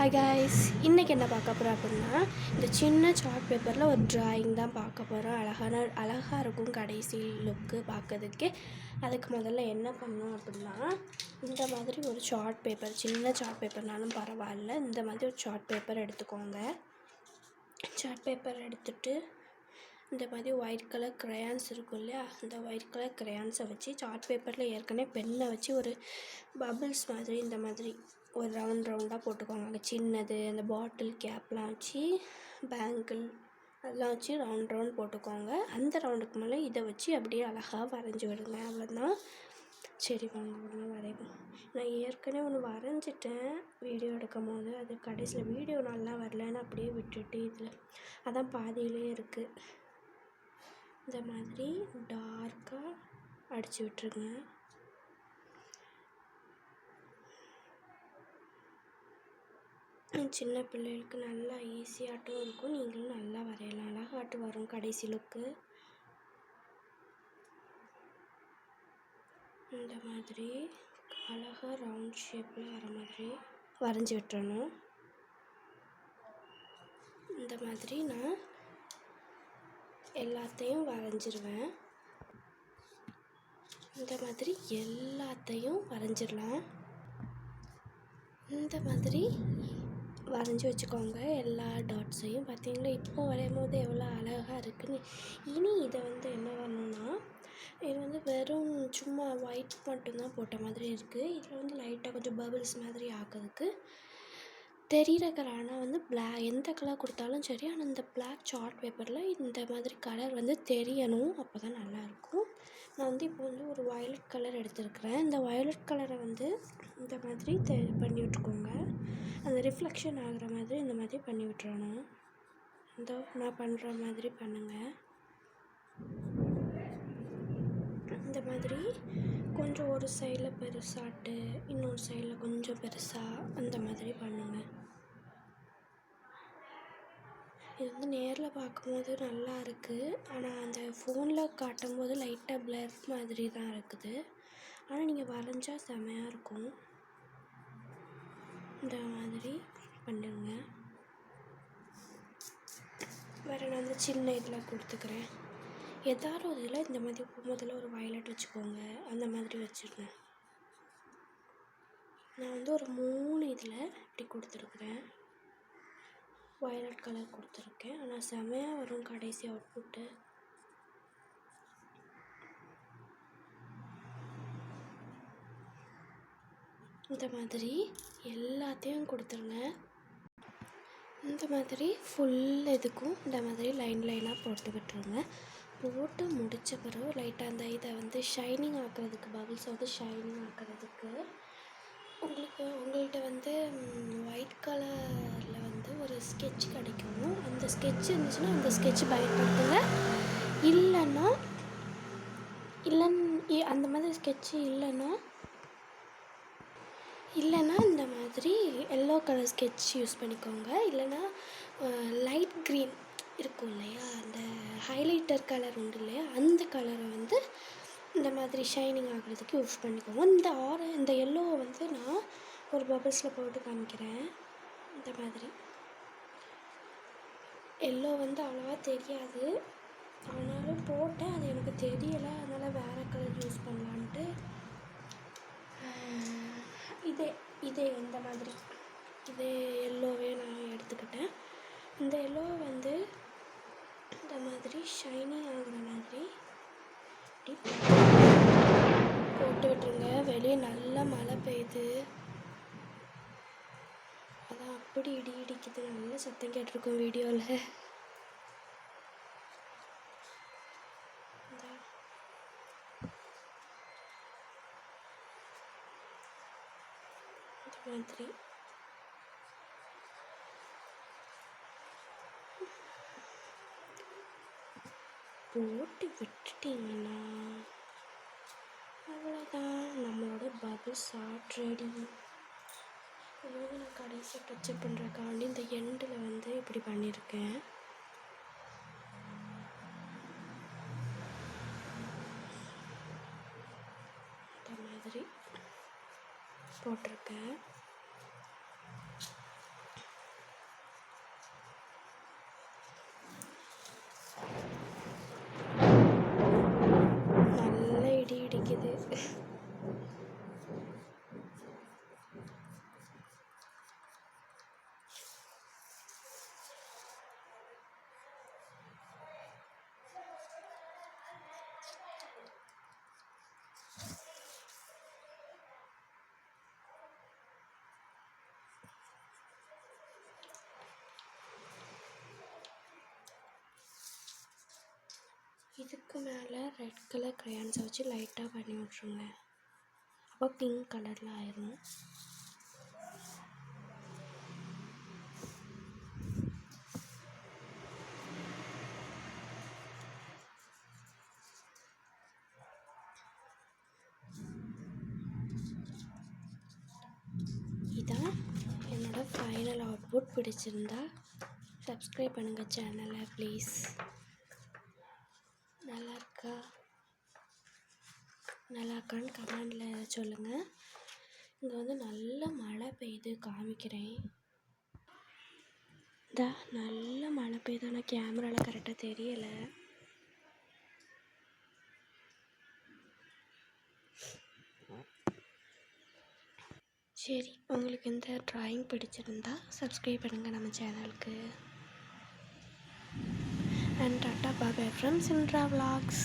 Hi guys, இன்றைக்கி என்ன பார்க்க போகிறோம் அப்படின்னா, இந்த சின்ன சார்ட் பேப்பரில் ஒரு ட்ராயிங் தான் பார்க்க போகிறோம். அழகாக இருக்கும் கடைசி லுக்கு பார்க்கறதுக்கே. அதுக்கு முதல்ல என்ன பண்ணணும் அப்படின்னா, இந்த மாதிரி ஒரு சார்ட் பேப்பர், சின்ன சார்ட் பேப்பர்னாலும் பரவாயில்ல, இந்த மாதிரி ஒரு சார்ட் பேப்பர் எடுத்துக்கோங்க. சார்ட் பேப்பர் எடுத்துகிட்டு இந்த மாதிரி ஒயிட் கலர் க்ரையான்ஸ் இருக்கும் இல்லையா, அந்த ஒயிட் கலர் க்ரையான்ஸை வச்சு சார்ட் பேப்பரில் ஏற்கனவே பென்னை வச்சு ஒரு பபிள்ஸ் மாதிரி இந்த மாதிரி ஒரு ரவுண்டாக போட்டுக்கோங்க. அங்கே சின்னது அந்த பாட்டில் கேப்லாம் வச்சு பேங்கிள் அதெல்லாம் வச்சு ரவுண்ட் போட்டுக்கோங்க. அந்த ரவுண்டுக்கு மேலே இதை வச்சு அப்படியே அழகாக வரைஞ்சி விடுங்க. அவ்வளோதான். சரி வாங்க ஒன்று வரைவோம். நான் ஏற்கனவே ஒன்று வரைஞ்சிட்டேன் வீடியோ எடுக்கும் போது. அது கடைசியில் வீடியோ நல்லா வரலன்னு அப்படியே விட்டுட்டு இதில் அதான் பாதியிலே இருக்குது. இந்த மாதிரி டார்க்காக அடித்து விட்டுருங்க. சின்ன பிள்ளைகளுக்கு நல்லா ஈஸியாட்டும் இருக்கும், நீங்களும் நல்லா வரையலாம். அழகாட்டு வரும் கடைசி லுக்கு. இந்த மாதிரி அழகாக ரவுண்ட் ஷேப்பில் வர மாதிரி வரைஞ்சி விட்டுறணும். இந்த மாதிரி நான் எல்லாத்தையும் வரைஞ்சிருவேன். இந்த மாதிரி எல்லாத்தையும் வரைஞ்சிடலாம். இந்த மாதிரி வரைஞ்சி வச்சுக்கோங்க எல்லா டாட்ஸையும். பார்த்தீங்களா, இப்போ வரையும் போது எவ்வளோ அழகாக இருக்குன்னு. இனி இதை என்ன பண்ணணுன்னா, இது வெறும் சும்மா ஒயிட் மட்டும்தான் போட்ட மாதிரி இருக்குது. இதில் லைட்டாக கொஞ்சம் பபிள்ஸ் மாதிரி ஆக்கிறதுக்கு தெரிகிற கலர். ஆனால் எந்த கலர் கொடுத்தாலும் சரி, ஆனால் இந்த பிளாக் சார்ட் பேப்பரில் இந்த மாதிரி கலர் தெரியணும். அப்போ தான் நல்லாயிருக்கும். நான் இப்போ ஒரு வயலட் கலர் எடுத்துருக்கிறேன். இந்த வயலட் கலரை இந்த மாதிரி பண்ணி விட்டுக்கோங்க. அந்த ரிஃப்ளெக்ஷன் ஆகிற மாதிரி இந்த மாதிரி பண்ணி விட்டுறணும். நான் பண்ணுற மாதிரி பண்ணுங்கள். இந்த மாதிரி கொஞ்சம் ஒரு சைடில் பெருசாட்டு, இன்னொரு சைடில் கொஞ்சம் பெருசாக அந்த மாதிரி பண்ணுங்கள். இது நேரில் பார்க்கும்போது நல்லா இருக்குது, ஆனால் அந்த ஃபோனில் காட்டும்போது லைட்டாக பிளர் மாதிரி தான் இருக்குது. ஆனால் நீங்கள் வரைஞ்சா செமையாக இருக்கும். இந்த மாதிரி பண்ணுங்க. வேறு நான் சின்ன இதில் கொடுத்துக்கிறேன். ஏதாவது ஒரு இதில் இந்த மாதிரி முதல்ல ஒரு வயலட் வச்சுக்கோங்க. அந்த மாதிரி வச்சுருங்க. நான் ஒரு 3 இதில் இப்படி கொடுத்துருக்குறேன். வயலட் கலர் கொடுத்துருக்கேன். ஆனால் செமையாக வரும் கடைசி அவுட்புட்டு. இந்த மாதிரி எல்லாத்தையும் கொடுத்துருங்க. இந்த மாதிரி ஃபுல் இதுக்கும் இந்த மாதிரி லைனாக போட்டு விட்டுருங்க. போட்டு முடித்த பிறகு லைட்டாக அந்த இதை ஷைனிங் ஆக்கிறதுக்கு, பபிள்ஸ் ஷைனிங் ஆக்கிறதுக்கு உங்கள்கிட்ட ஒயிட் கலரில் ஒரு ஸ்கெட்ச் கிடைக்கும். அந்த ஸ்கெட்ச் இருந்துச்சுன்னா அந்த ஸ்கெட்ச் பயன்படுத்துங்க. இல்லைன்னா அந்த மாதிரி ஸ்கெட்சு இல்லைன்னா இந்த மாதிரி எல்லோ கலர் ஸ்கெட்ச் யூஸ் பண்ணிக்கோங்க. இல்லைன்னா லைட் க்ரீன் இருக்கும் இல்லையா, அந்த ஹைலைட்டர் கலர் உண்டு இல்லையா, அந்த கலரை இந்த மாதிரி ஷைனிங் ஆகிறதுக்கு யூஸ் பண்ணிக்கோங்க. இந்த எல்லோவை நான் ஒரு பபிள்ஸில் போட்டு காமிக்கிறேன். இந்த மாதிரி எல்லோ அவ்வளோவா தெரியாது, ஆனாலும் போட்டேன். அது எனக்கு தெரியலை, அதனால் வேறு கலர் யூஸ் பண்ணலான்ட்டு இதே இந்த மாதிரி இதே எல்லோவே நான் எடுத்துக்கிட்டேன். இந்த எல்லோவை இந்த மாதிரி ஷைனிங் ஆகிற மாதிரி போட்டு விட்டுருங்க. வெளியே நல்லா மழை பெய்யுது, அதான் அப்படி இடி இடிக்குது. நல்லா சத்தம் கேட்டிருக்கும் வீடியோவில். மாதிரி போட்டு விட்டுட்டிங்கன்னா அவ்வளோதான், நம்மளோட பபிள்ஸ் ஆர்ட் ரெடி. நான் கடைசி டச்சப் பண்ணுறக்காண்டி இந்த எண்டில் இப்படி பண்ணியிருக்கேன். இந்த மாதிரி போட்டிருக்கேன். இதுக்கு மேலே ரெட் கலர் க்ரையான்ஸை வச்சு லைட்டாக பண்ணி விட்ருங்க. அப்போ பிங்க் கலரில் ஆயிரும். இதான் என்னோடய ஃபைனல் அவுட்புட். பிடிச்சிருந்தா சப்ஸ்கிரைப் பண்ணுங்கள் சேனலை ப்ளீஸ். நல்லாயிருக்கான்னு கமெண்டில் சொல்லுங்கள். இங்கே வந்து நல்ல மழை பெய்யுது, காமிக்கிறேன். நல்ல மழை பெய்யுது, ஆனால் கேமராவில் கரெக்டாக தெரியலை. சரி, உங்களுக்கு இந்த ட்ராயிங் பிடிச்சிருந்தா சப்ஸ்கிரைப் பண்ணுங்கள் நம்ம சேனலுக்கு. And tata bye from Sintra vlogs.